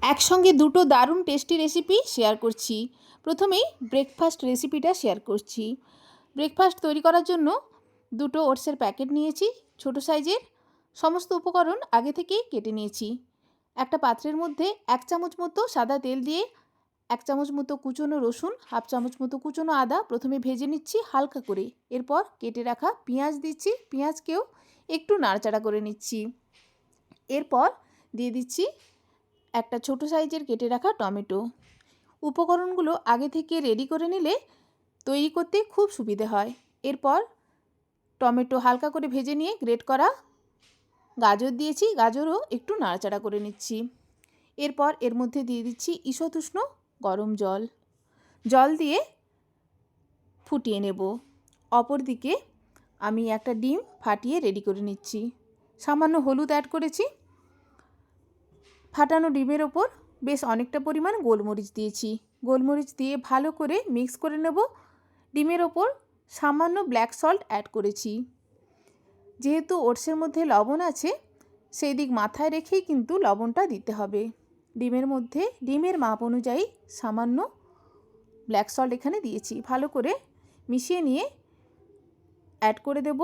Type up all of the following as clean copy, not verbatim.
একসঙ্গে দুটো দারুণ টেস্টি রেসিপি শেয়ার করছি। প্রথমেই ব্রেকফাস্ট রেসিপিটা শেয়ার করছি। ব্রেকফাস্ট তৈরি করার জন্য দুটো ওটসের প্যাকেট নিয়েছি ছোটো সাইজের। সমস্ত উপকরণ আগে থেকেই কেটে নিয়েছি। একটা পাত্রের মধ্যে 1 চামচ মতো সাদা তেল দিয়ে 1 চামচ মতো কুচনো রসুন, হাফ চামচ মতো কুচনো আদা প্রথমে ভেজে নিচ্ছি হালকা করে। এরপর কেটে রাখা পেঁয়াজ দিচ্ছি, পেঁয়াজকেও একটু নাড়াচাড়া করে নিচ্ছি। এরপর দিয়ে দিচ্ছি একটা ছোটো সাইজের কেটে রাখা টমেটো। উপকরণগুলো আগে থেকে রেডি করে নিলে তৈরি করতে খুব সুবিধে হয়। এরপর টমেটো হালকা করে ভেজে নিয়ে গ্রেট করা গাজর দিয়েছি, গাজরও একটু নাড়াচাড়া করে নিচ্ছি। এরপর এর মধ্যে দিয়ে দিচ্ছি ঈষৎ উষ্ণ গরম জল। জল দিয়ে ফুটিয়ে নেব। অপরদিকে আমি একটা ডিম ফাটিয়ে রেডি করে নিচ্ছি। সামান্য হলুদ অ্যাড করেছি। ফাটানো ডিমের ওপর বেশ অনেকটা পরিমাণ গোলমরিচ দিয়েছি। গোলমরিচ দিয়ে ভালো করে মিক্স করে নেব। ডিমের ওপর সামান্য ব্ল্যাক সল্ট অ্যাড করেছি। যেহেতু ওটসের মধ্যে লবণ আছে, সেই দিক মাথায় রেখেই কিন্তু লবণটা দিতে হবে। ডিমের মধ্যে ডিমের মাপ অনুযায়ী সামান্য ব্ল্যাক সল্ট এখানে দিয়েছি। ভালো করে মিশিয়ে নিয়ে অ্যাড করে দেব।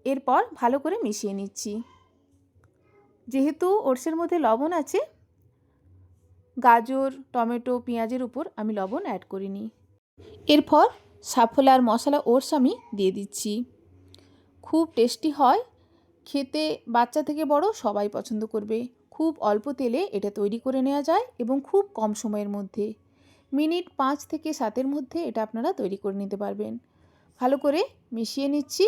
এরপর ভালো করে মিশিয়ে নিচ্ছি। যেহেতু ওটসের মধ্যে লবণ আছে, গাজর, টমেটো, পেঁয়াজের উপর আমি লবণ অ্যাড করিনি। এরপর সাফোলার মশলা ওটস আমি দিয়ে দিচ্ছি। খুব টেস্টি হয় খেতে, বাচ্চা থেকে বড় সবাই পছন্দ করবে। খুব অল্প তেলে এটা তৈরি করে নেওয়া যায় এবং খুব কম সময়ের মধ্যে, মিনিট 5 থেকে 7-এর মধ্যে এটা আপনারা তৈরি করে নিতে পারবেন। ভালো করে মিশিয়ে নিচ্ছি।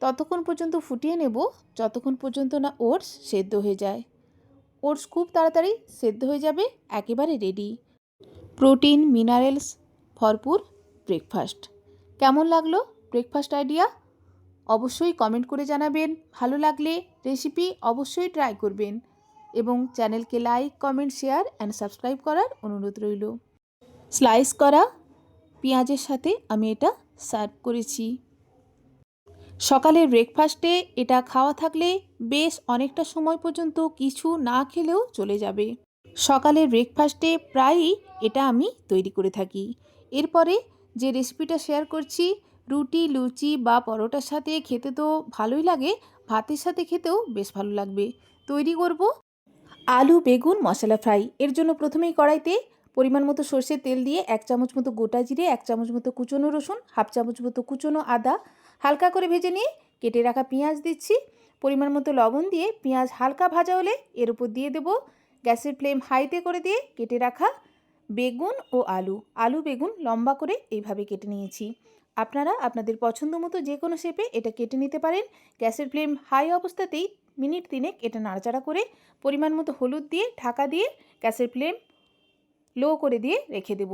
ততক্ষণ পর্যন্ত ফুটিয়ে নেব যতক্ষণ পর্যন্ত না ওটস সেদ্ধ হয়ে যায়। ওটস খুব তাড়াতাড়ি সেদ্ধ হয়ে যাবে, একেবারে রেডি। প্রোটিন মিনারেলস ভরপুর ব্রেকফাস্ট। কেমন লাগলো ব্রেকফাস্ট আইডিয়া? অবশ্যই কমেন্ট করে জানাবেন। ভালো লাগলে রেসিপি অবশ্যই ট্রাই করবেন এবং চ্যানেলকে like, comment, share and subscribe করার অনুরোধ রইল। স্লাইস করা পেঁয়াজের সাথে আমি এটা সার্ভ করেছি। সকালের ব্রেকফাস্টে এটা খাওয়া থাকলে বেশ অনেকটা সময় পর্যন্ত কিছু না খেলেও চলে যাবে। সকালের ব্রেকফাস্টে প্রায়ই এটা আমি তৈরি করে থাকি। এরপরে যে রেসিপিটা শেয়ার করছি, রুটি, লুচি বা পরোটার সাথে খেতে তো ভালোই লাগে, ভাতের সাথে খেতেও বেশ ভালো লাগবে। তৈরি করব আলু বেগুন মশলা ফ্রাই। এর জন্য প্রথমেই কড়াইতে পরিমাণ মতো সর্ষের তেল দিয়ে 1 চামচ মতো গোটা জিরে, 1 চামচ মতো কুচনো রসুন, হাফ চামচ মতো কুচনো আদা হালকা করে ভেজে নিয়ে কেটে রাখা পেঁয়াজ দিচ্ছি। পরিমাণ মতো লবণ দিয়ে পেঁয়াজ হালকা ভাজা হলে এর উপর দিয়ে দেব গ্যাসের ফ্লেম হাইতে করে দিয়ে কেটে রাখা বেগুন ও আলু বেগুন লম্বা করে এইভাবে কেটে নিয়েছি। আপনারা আপনাদের পছন্দ মতো যে কোনো শেপে এটা কেটে নিতে পারেন। গ্যাসের ফ্লেম হাই অবস্থাতেই মিনিট 3 এটা নাড়াচাড়া করে পরিমাণ মতো হলুদ দিয়ে ঢাকা দিয়ে গ্যাসের ফ্লেম লো করে দিয়ে রেখে দেব।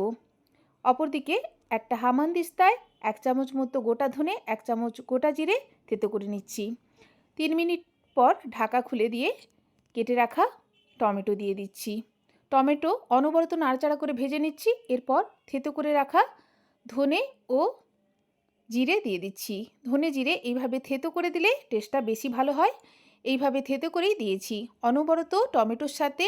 অপরদিকে একটা হামানদিস্তায় 1 চামচ মতো গোটা ধনে, 1 চামচ গোটা জিরে থেতো করে নিচ্ছি। 3 মিনিট পর ঢাকা খুলে দিয়ে কেটে রাখা টমেটো দিয়ে দিচ্ছি। টমেটো অনবরত নাড়াচাড়া করে ভেজে নিচ্ছি। এরপর থেতো করে রাখা ধনে ও জিরে দিয়ে দিচ্ছি। ধনে জিরে এইভাবে থেতো করে দিলে টেস্টটা বেশি ভালো হয়। এইভাবে থেতো করেই দিয়েছি। অনবরত টমেটোর সাথে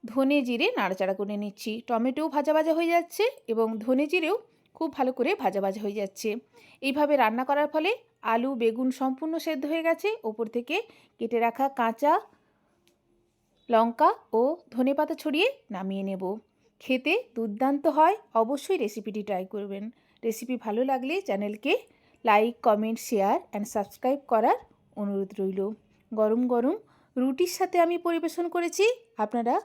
ধনে জিরে নাড়াচাড়া করে নিচ্ছি। টমেটোও ভাজা ভাজা হয়ে যাচ্ছে এবং ধনে জিরেও খুব ভালো করে ভাজা ভাজা হয়ে যাচ্ছে। এইভাবে রান্না করার ফলে আলু বেগুন সম্পূর্ণ সেদ্ধ হয়ে গেছে। ওপর থেকে কেটে রাখা কাঁচা লঙ্কা ও ধনেপাতা ছড়িয়ে নামিয়ে নেব। খেতে দুর্দান্ত হয়। অবশ্যই রেসিপিটি ট্রাই করবেন। রেসিপি ভালো লাগলে চ্যানেলকে like, comment, share and subscribe করার অনুরোধ রইল। গরম গরম রুটির সাথে আমি পরিবেশন করেছি। আপনারা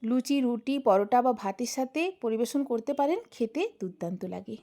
লুচি, রুটি, পরোটা বা ভাতের সাথে পরিবেশন করতে পারেন। খেতে দুর্দান্ত লাগে।